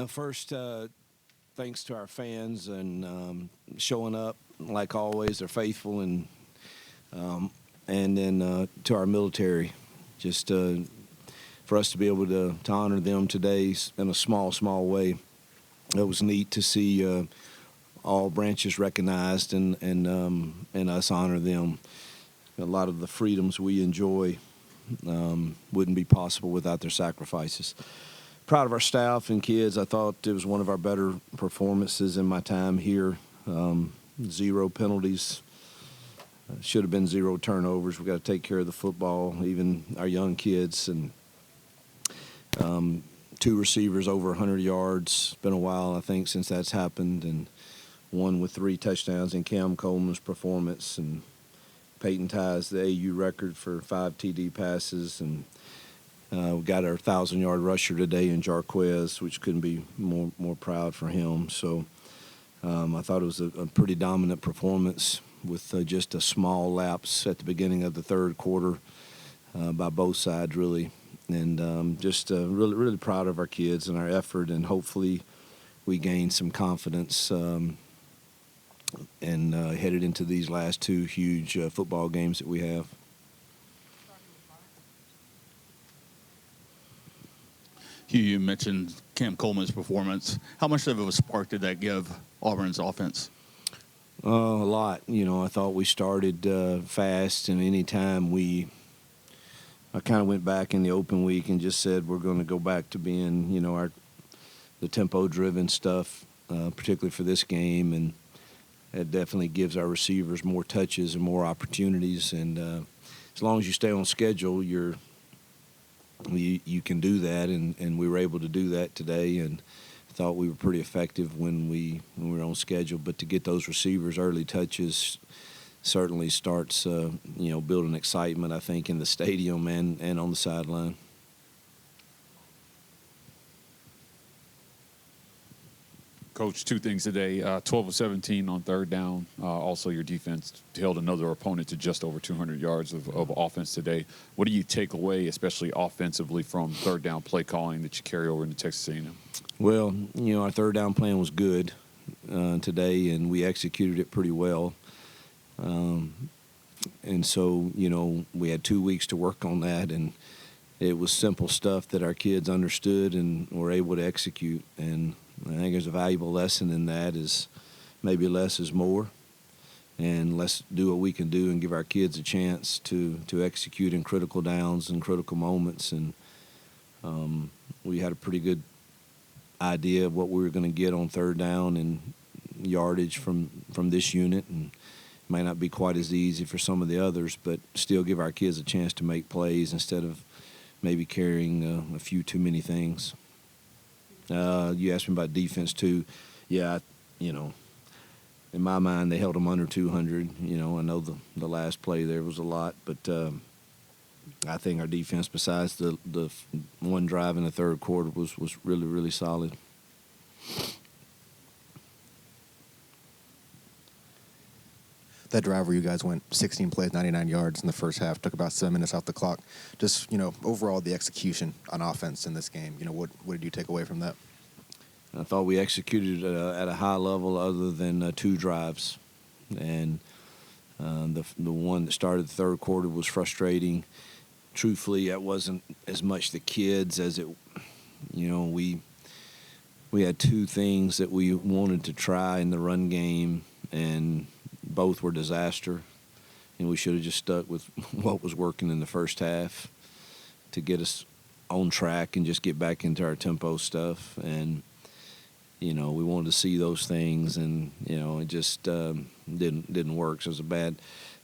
First, thanks to our fans and showing up like always. They're faithful, and then to our military, just for us to be able to honor them today in a small way. It was neat to see all branches recognized and us honor them. A lot of the freedoms we enjoy wouldn't be possible without their sacrifices. Proud of our staff and kids. I thought it was one of our better performances in my time here. 0 penalties. Should have been 0 turnovers. We've got to take care of the football, even our young kids. And 2 receivers over 100 yards. It's been a while, I think, since that's happened. And one with 3 touchdowns in Cam Coleman's performance. And Peyton ties the AU record for 5 TD passes. And we got our 1,000-yard rusher today in Jarquez, which couldn't be more proud for him. So I thought it was a pretty dominant performance with just a small lapse at the beginning of the third quarter by both sides, really. And just really proud of our kids and our effort, and hopefully we gain some confidence and headed into these last 2 huge football games that we have. Hugh, you mentioned Cam Coleman's performance. How much of a spark did that give Auburn's offense? A lot. I thought we started fast, and anytime I kind of went back in the open week and just said we're going to go back to being, the tempo-driven stuff, particularly for this game, and it definitely gives our receivers more touches and more opportunities. And as long as you stay on schedule, you can do that, and we were able to do that today. And I thought we were pretty effective when we were on schedule. But to get those receivers early touches certainly starts, building excitement, I think, in the stadium and on the sideline. Coach, 2 things today, 12 of 17 on third down. Also, your defense held another opponent to just over 200 yards of offense today. What do you take away, especially offensively, from third down play calling that you carry over into Texas A&M? Well, our third down plan was good today, and we executed it pretty well. And so, we had 2 weeks to work on that, and it was simple stuff that our kids understood and were able to execute. And I think there's a valuable lesson in that, is maybe less is more, and let's do what we can do and give our kids a chance to execute in critical downs and critical moments. And we had a pretty good idea of what we were going to get on third down and yardage from this unit, and it might not be quite as easy for some of the others, but still give our kids a chance to make plays instead of maybe carrying a few too many things. You asked me about defense too. Yeah, in my mind they held them under 200. I know the last play there was a lot, but I think our defense, besides the one drive in the third quarter, was really, really solid. That drive where you guys went 16 plays, 99 yards in the first half, took about 7 minutes off the clock. Just, overall the execution on offense in this game, what did you take away from that? I thought we executed at a high level other than 2 drives. And the one that started the third quarter was frustrating. Truthfully, that wasn't as much the kids as it, we had 2 things that we wanted to try in the run game, and both were disaster, and we should have just stuck with what was working in the first half to get us on track and just get back into our tempo stuff. And we wanted to see those things, and it just didn't work. So it was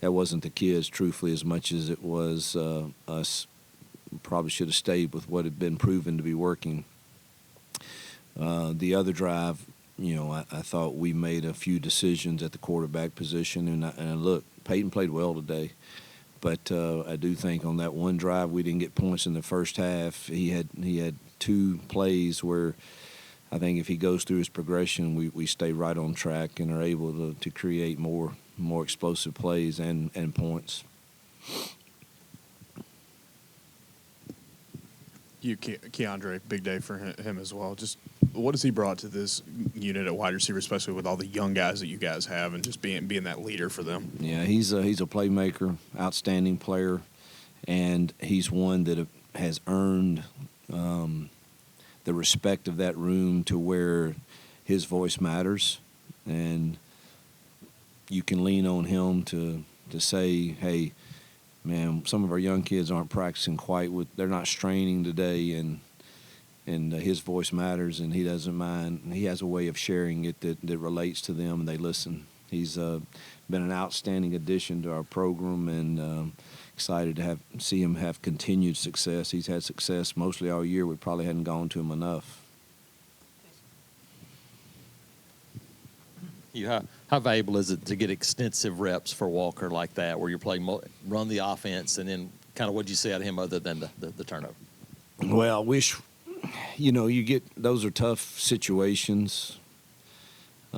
that wasn't the kids, truthfully, as much as it was us. Probably should have stayed with what had been proven to be working. The other drive, I thought we made a few decisions at the quarterback position, and look, Peyton played well today, but I do think on that one drive we didn't get points in the first half. He had 2 plays where I think if he goes through his progression, we stay right on track and are able to create more explosive plays and points. Keandre, big day for him as well. Just what has he brought to this unit at wide receiver, especially with all the young guys that you guys have, and just being that leader for them? Yeah, he's a playmaker, outstanding player, and he's one that has earned the respect of that room to where his voice matters, and you can lean on him to say, hey, man, some of our young kids aren't practicing quite they're not straining today, and his voice matters, and he doesn't mind. He has a way of sharing it that relates to them, and they listen. He's been an outstanding addition to our program, and excited to see him have continued success. He's had success mostly all year. We probably hadn't gone to him enough. How valuable is it to get extensive reps for Walker like that, where you're playing run the offense, and then kind of what did you see out of him other than the turnover? Well, I wish, those are tough situations. I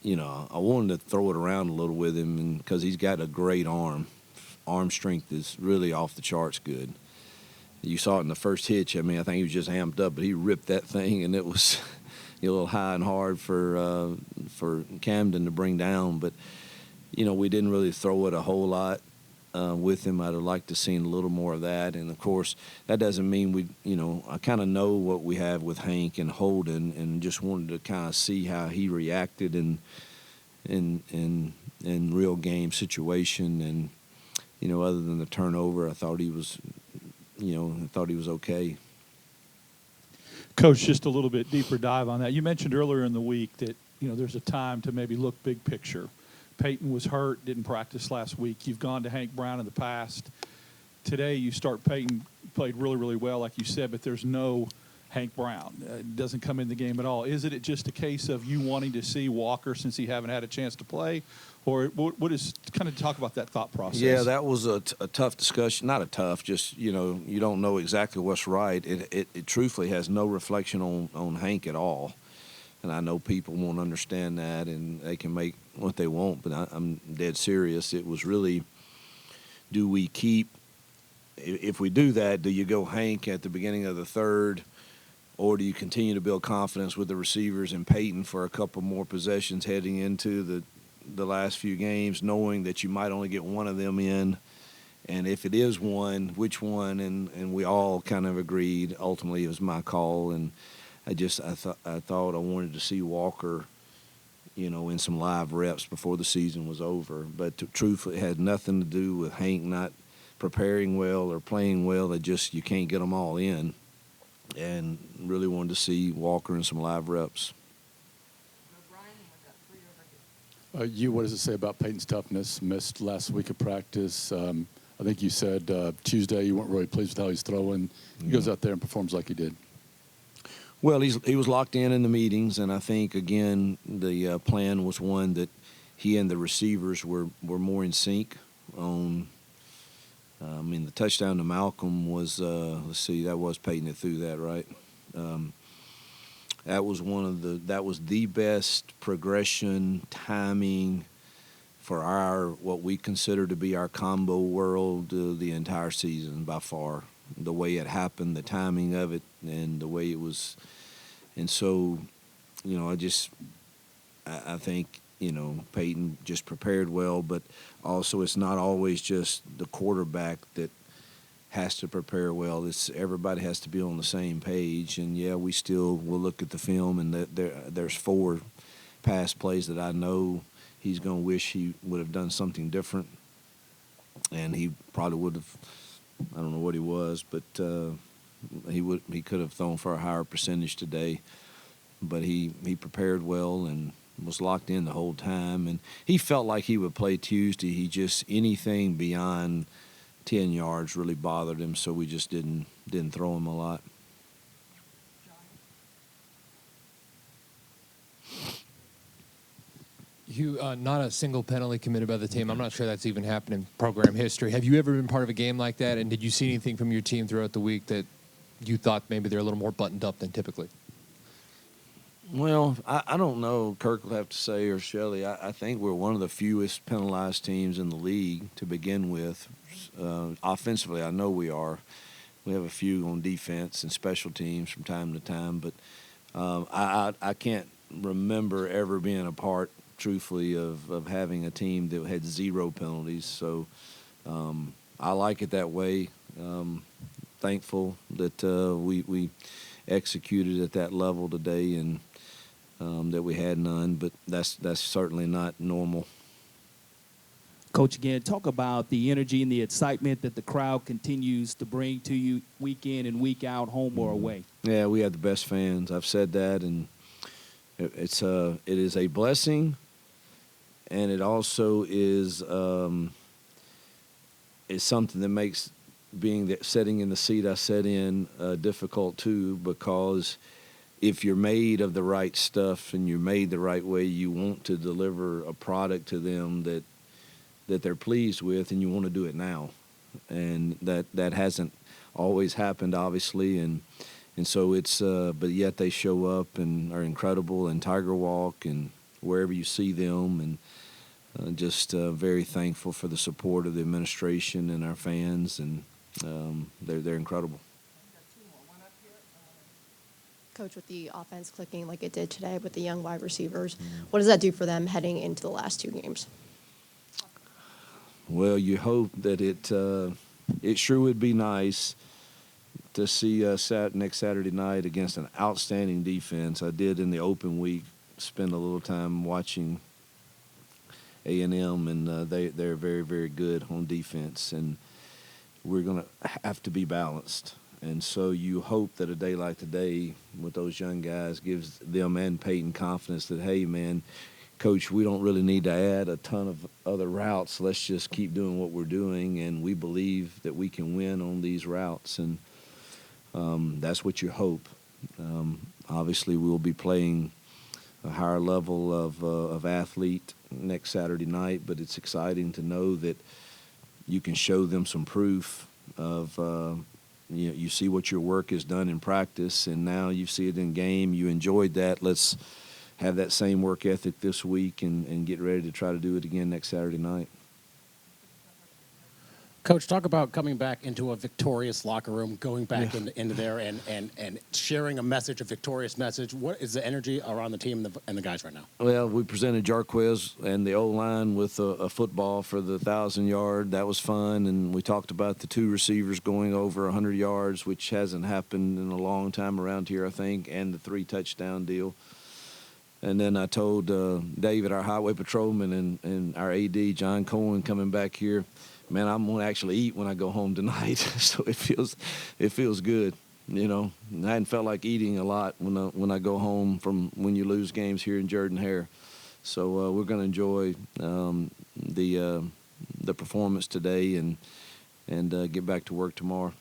wanted to throw it around a little with him, because he's got a great arm. Arm strength is really off the charts good. You saw it in the first hitch. I think he was just amped up, but he ripped that thing, and it was a little high and hard for Camden to bring down. But, we didn't really throw it a whole lot with him. I'd have liked to seen a little more of that. And, of course, that doesn't mean I kind of know what we have with Hank and Holden, and just wanted to kind of see how he reacted in real game situation. And, other than the turnover, I thought he was okay. Coach, just a little bit deeper dive on that. You mentioned earlier in the week that, there's a time to maybe look big picture. Peyton was hurt, didn't practice last week. You've gone to Hank Brown in the past. Today you start Peyton, played really, really well, like you said, but there's no Hank Brown. Doesn't come in the game at all. Is it just a case of you wanting to see Walker since he haven't had a chance to play? Or what is kind of talk about that thought process? Yeah, that was a tough discussion. Not a tough, just, you don't know exactly what's right. It truthfully has no reflection on Hank at all. And I know people won't understand that, and they can make what they want, but I'm dead serious. It was really, do we keep, if we do that, do you go Hank at the beginning of the third, or do you continue to build confidence with the receivers and Peyton for a couple more possessions heading into the last few games, knowing that you might only get one of them in? And if it is one, which one? And we all kind of agreed. Ultimately, it was my call, and I thought I wanted to see Walker, in some live reps before the season was over. But truthfully, it had nothing to do with Hank not preparing well or playing well. You can't get them all in. And really wanted to see Walker in some live reps. Hugh, what does it say about Peyton's toughness? Missed last week of practice. I think you said Tuesday you weren't really pleased with how he's throwing. He goes out there and performs like he did. Well, he was locked in the meetings, and I think, again, the plan was one that he and the receivers were more in sync on. The touchdown to Malcolm was, that was Peyton that threw that, right? That was the best progression, timing for what we consider to be our combo world the entire season by far. The way it happened, the timing of it, and the way it was. And so, I think, Peyton just prepared well, but also it's not always just the quarterback that has to prepare well. Everybody has to be on the same page. And, yeah, we still will look at the film, and there's 4 pass plays that I know he's going to wish he would have done something different. And he probably would have, I don't know what he was, but he could have thrown for a higher percentage today. But he prepared well and was locked in the whole time. And he felt like he would play Tuesday. Anything beyond 10 yards really bothered him, so we just didn't throw him a lot. Hugh, not a single penalty committed by the team. I'm not sure that's even happened in program history. Have you ever been part of a game like that? And did you see anything from your team throughout the week that you thought maybe they're a little more buttoned up than typically? Well, I don't know. Kirk will have to say, or Shelley. I think we're one of the fewest penalized teams in the league to begin with. Offensively, I know we are. We have a few on defense and special teams from time to time, but I can't remember ever being a part, truthfully, of having a team that had 0 penalties. So I like it that way. Thankful that we executed at that level today, and that we had none. But that's certainly not normal. Coach, again, talk about the energy and the excitement that the crowd continues to bring to you week in and week out, home or away. Yeah, we have the best fans. I've said that, and it is a blessing, and it also is something that makes sitting in the seat I sat in difficult too, because if you're made of the right stuff and you're made the right way, you want to deliver a product to them that they're pleased with, and you want to do it now. And that hasn't always happened, obviously, and so it's but yet they show up and are incredible, and Tiger Walk and wherever you see them, and just very thankful for the support of the administration and our fans, and they're incredible. Coach, with the offense clicking like it did today with the young wide receivers, what does that do for them heading into the last 2 games? Well, you hope that it sure would be nice to see us next Saturday night against an outstanding defense. I did in the open week spend a little time watching A&M, and they're very, very good on defense, and we're going to have to be balanced. And so you hope that a day like today with those young guys gives them and Peyton confidence that, hey, man, Coach, we don't really need to add a ton of other routes. Let's just keep doing what we're doing, and we believe that we can win on these routes, and that's what you hope. Obviously, we'll be playing a higher level of athlete next Saturday night, but it's exciting to know that you can show them some proof of you see what your work is done in practice, and now you see it in game. You enjoyed that. Let's have that same work ethic this week and get ready to try to do it again next Saturday night. Coach, talk about coming back into a victorious locker room, going back into there and sharing a message, a victorious message. What is the energy around the team and the guys right now? Well, we presented Jarquez and the O-line with a football for the 1,000-yard. That was fun, and we talked about the 2 receivers going over 100 yards, which hasn't happened in a long time around here, I think, and the 3-touchdown deal. And then I told David, our highway patrolman, and our AD, John Cohen, coming back here, man, I'm going to actually eat when I go home tonight. So it feels good, you know. I hadn't felt like eating a lot when I go home from when you lose games here in Jordan-Hare. So we're going to enjoy the performance today and get back to work tomorrow.